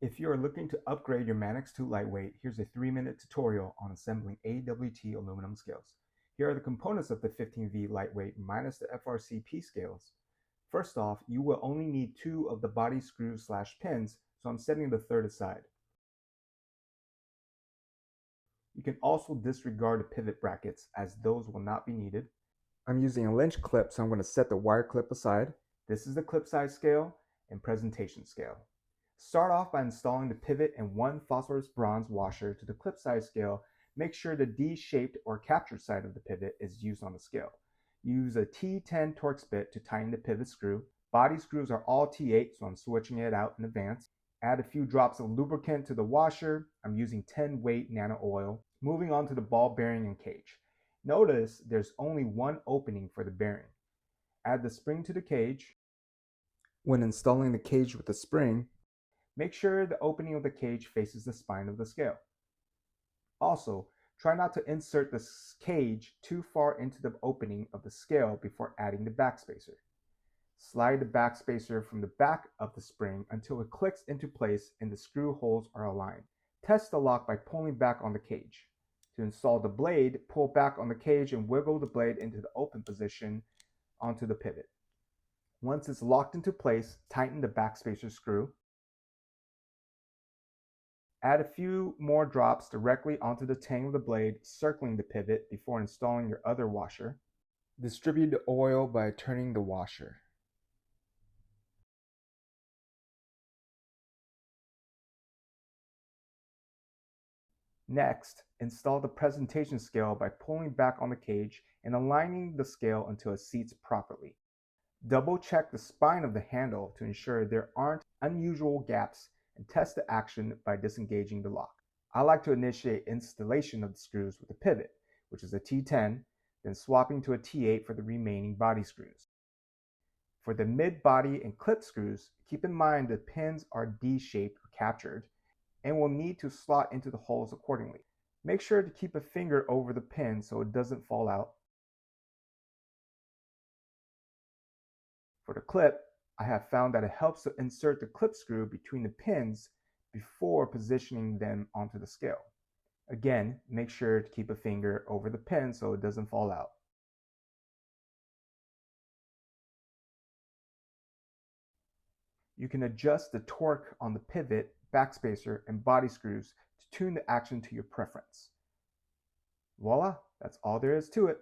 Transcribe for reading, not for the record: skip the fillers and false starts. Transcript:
If you are looking to upgrade your Manix to lightweight, here's a 3-minute tutorial on assembling AWT aluminum scales. Here are the components of the 15V lightweight minus the FRCP scales. First off, you will only need 2 of the body screws/pins, so I'm setting the third aside. You can also disregard the pivot brackets as those will not be needed. I'm using a Lynch clip, so I'm going to set the wire clip aside. This is the clip size scale and presentation scale. Start off by installing the pivot and 1 phosphorus bronze washer to the clip size scale. Make sure the D-shaped or captured side of the pivot is used on the scale. Use a T10 Torx bit to tighten the pivot screw. Body screws are all T8, so I'm switching it out in advance. Add a few drops of lubricant to the washer. I'm using 10 weight nano oil. Moving on to the ball bearing and cage. Notice there's only one opening for the bearing. Add the spring to the cage. When installing the cage with the spring, make sure the opening of the cage faces the spine of the scale. Also, try not to insert the cage too far into the opening of the scale before adding the backspacer. Slide the backspacer from the back of the spring until it clicks into place and the screw holes are aligned. Test the lock by pulling back on the cage. To install the blade, pull back on the cage and wiggle the blade into the open position onto the pivot. Once it's locked into place, tighten the backspacer screw. Add a few more drops directly onto the tang of the blade, circling the pivot before installing your other washer. Distribute the oil by turning the washer. Next, install the presentation scale by pulling back on the cage and aligning the scale until it seats properly. Double check the spine of the handle to ensure there aren't unusual gaps and test the action by disengaging the lock. I like to initiate installation of the screws with a pivot, which is a T10, then swapping to a T8 for the remaining body screws. For the mid-body and clip screws, keep in mind the pins are D-shaped or captured and will need to slot into the holes accordingly. Make sure to keep a finger over the pin so it doesn't fall out. For the clip, I have found that it helps to insert the clip screw between the pins before positioning them onto the scale. Again, make sure to keep a finger over the pin so it doesn't fall out. You can adjust the torque on the pivot, backspacer, and body screws to tune the action to your preference. Voila, that's all there is to it.